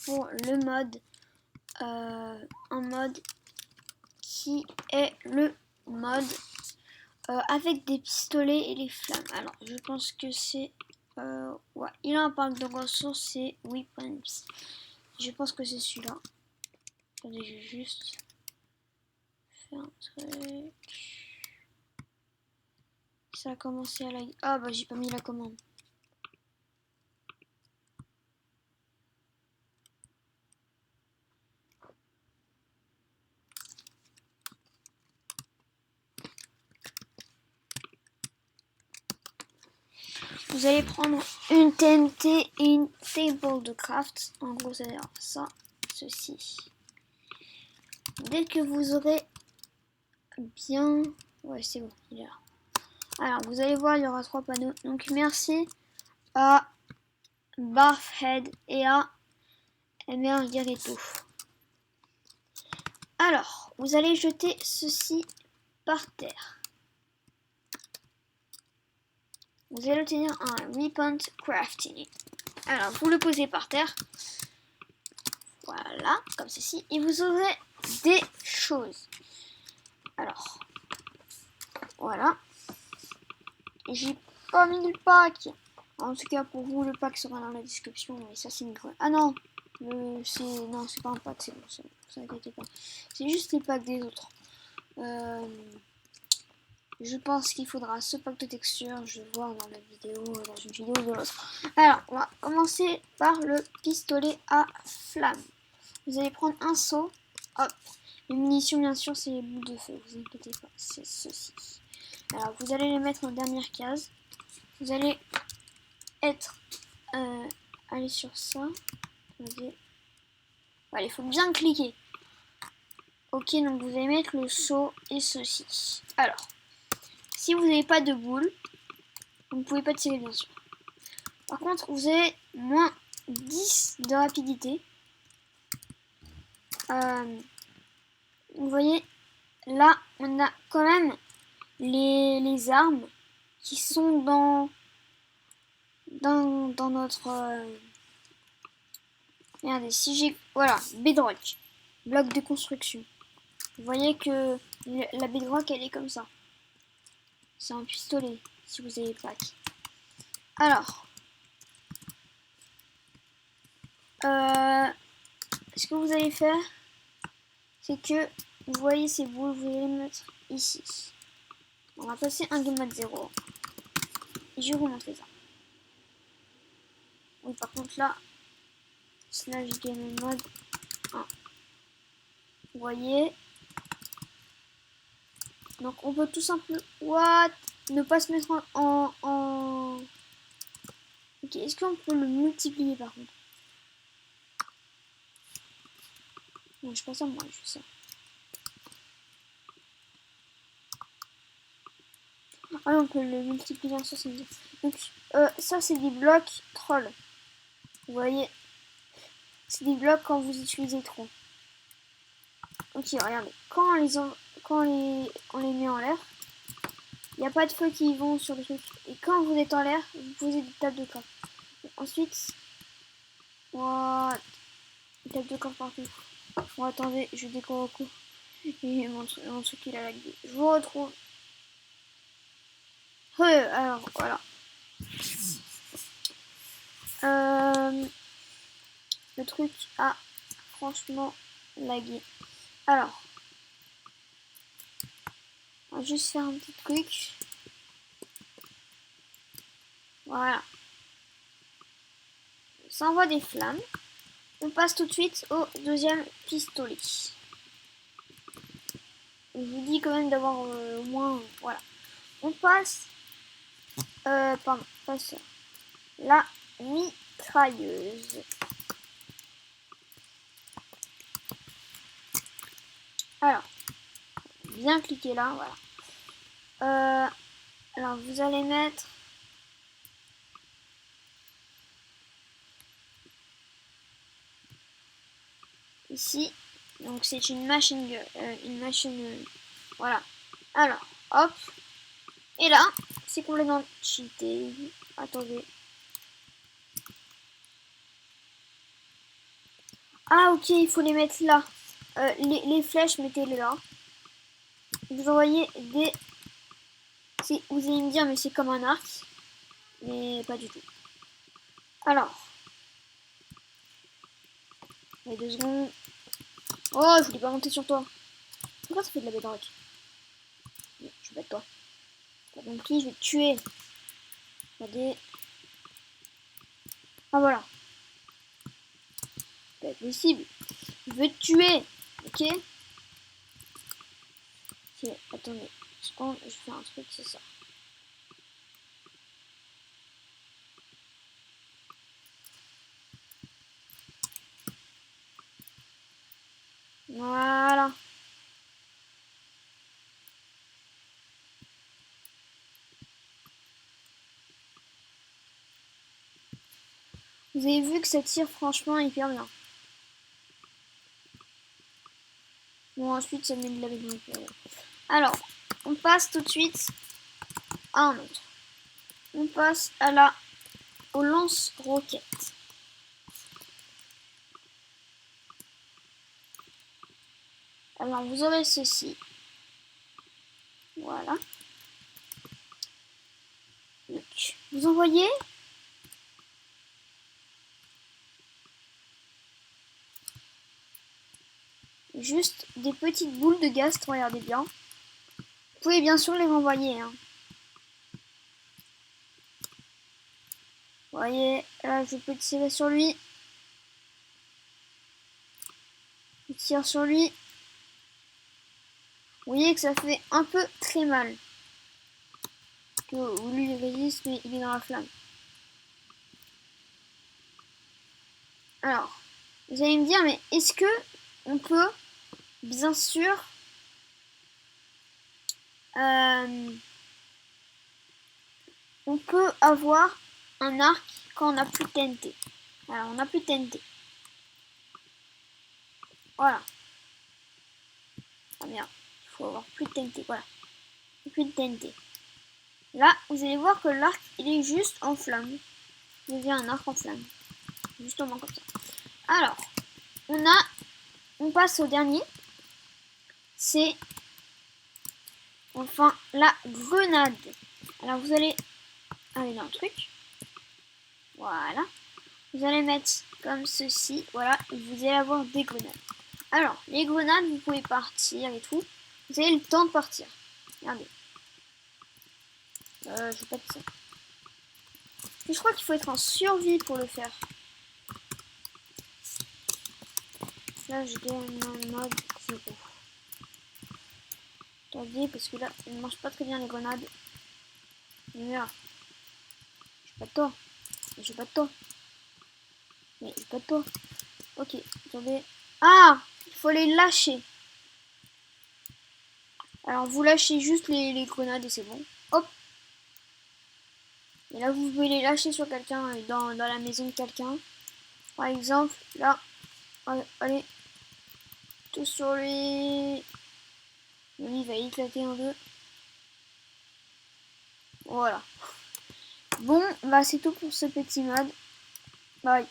pour le mode, un mode qui est le mode avec des pistolets et les flammes. Alors, je pense que c'est... ouais, il a un pack de ressources, c'est Weapons. Je pense que c'est celui-là. Attendez, je vais juste faire un truc. Ça a commencé à la... Ah bah j'ai pas mis la commande. Vous allez prendre une TNT et une table de craft. En gros, ça veut dire ça, ceci. Dès que vous aurez bien... Ouais, c'est bon, il est là. Alors, vous allez voir, il y aura 3 panneaux. Donc, merci à Barfhead et à Emergaretto. Alors, vous allez jeter ceci par terre. Vous allez obtenir un Weapon Crafting. Alors, vous le posez par terre. Voilà, comme ceci. Et vous aurez des choses. Alors, voilà. J'ai pas mis le pack. En tout cas, pour vous, le pack sera dans la description. Mais ça, c'est une... Ah non, c'est pas un pack, c'est bon, vous inquiétez pas. C'est juste les packs des autres. Je pense qu'il faudra ce pack de textures. Je vais voir dans la vidéo, dans une vidéo de l'autre. Alors, on va commencer par le pistolet à flamme. Vous allez prendre un seau. Hop. Les munitions, bien sûr, c'est les boules de feu. Vous inquiétez pas, c'est ceci. Alors, vous allez les mettre en dernière case. Vous allez aller sur ça. Voilà, il faut bien cliquer. Ok, donc vous allez mettre le seau et ceci. Alors, si vous n'avez pas de boule, vous ne pouvez pas tirer, bien sûr. Par contre, vous avez moins 10 de rapidité. Vous voyez, là, on a quand même les armes qui sont dans notre... Regardez, si j'ai... Voilà, bedrock. Bloc de construction. Vous voyez que la bedrock, elle est comme ça. C'est un pistolet, si vous avez le pack. Alors, ce que vous allez faire, c'est que vous voyez ces boules, vous allez les mettre ici. On va passer un game mode 0. Et je vais vous montrer ça. Oui, par contre là, slash game mode 1. Vous voyez. Donc on peut tout simplement... What? Ne pas se mettre en... Ok, est-ce qu'on peut le multiplier par contre? Non, je pense à moi, je fais ça. Ah non, on peut le multiplier en 70. Donc ça c'est des blocs troll. Vous voyez, c'est des blocs quand vous utilisez trop. Ok, regardez, quand on les met en l'air, il n'y a pas de feu qui vont sur le truc. Et quand vous êtes en l'air, vous posez des tables de corps. Ensuite, what? Des tables de corps partout. Bon, attendez, je décore au coup. Et mon truc il a lagué. Je vous retrouve. Alors, voilà. Le truc a franchement lagué. Alors, on va juste faire un petit truc. Voilà. Ça envoie des flammes. On passe tout de suite au deuxième pistolet. Je vous dis quand même d'avoir au moins... Voilà. On passe... pardon, pas ça. La mitrailleuse. Alors, bien cliquer là, voilà. Alors, vous allez mettre... Ici, donc c'est une machine, voilà. Alors, hop, et là, c'est complètement cheaté. Attendez. Ah ok, il faut les mettre là. Les flèches, mettez-les là. Vous envoyez des... Vous allez me dire, mais c'est comme un arc. Mais pas du tout. Alors. Il y a 2 secondes. Oh, je voulais pas monter sur toi. Pourquoi ça fait de la bedrock? Je vais battre toi. T'as compris, je vais te tuer. Regardez. Ah voilà. C'est pas possible. Je veux te tuer. Ok? Ok, attendez. Je fais un truc, c'est ça. Voilà. Vous avez vu que ça tire franchement hyper bien. Bon, ensuite, ça met de la béton. Alors, on passe tout de suite à un autre. On passe au lance-roquette. Alors, vous aurez ceci. Voilà. Donc, vous envoyez juste des petites boules de gaz, regardez bien. Vous pouvez bien sûr les renvoyer. Hein. Vous voyez, là je peux tirer sur lui. Je tire sur lui. Vous voyez que ça fait un peu très mal. Que lui il résiste, mais il est dans la flamme. Alors, vous allez me dire, mais est-ce que on peut, bien sûr, on peut avoir un arc quand on n'a plus de TNT. Alors, on n'a plus de TNT. Voilà. Ah merde, il faut avoir plus de TNT. Voilà. Plus de TNT. Là, vous allez voir que l'arc, il est juste en flamme. Il devient un arc en flamme. Justement comme ça. Alors, on passe au dernier. C'est enfin la grenade. Alors, vous allez aller dans le truc. Voilà. Vous allez mettre comme ceci. Voilà. Et vous allez avoir des grenades. Alors, les grenades, vous pouvez partir et tout. Vous avez le temps de partir. Regardez. Je vais pas de ça. Et je crois qu'il faut être en survie pour le faire. Là, je gagne un mode 0. Attendez, parce que là, ça ne marche pas très bien les grenades. Merde. Je pas de toi. J'ai pas de toi. Mais j'ai pas de toi. Ok, attendez. Ah, il faut les lâcher. Alors, vous lâchez juste les grenades et c'est bon. Hop. Et là, vous pouvez les lâcher sur quelqu'un, dans la maison de quelqu'un. Par exemple, là. Allez. Tout sur lui. Lui, il va éclater en deux. Voilà. Bon, bah c'est tout pour ce petit mode. Bye.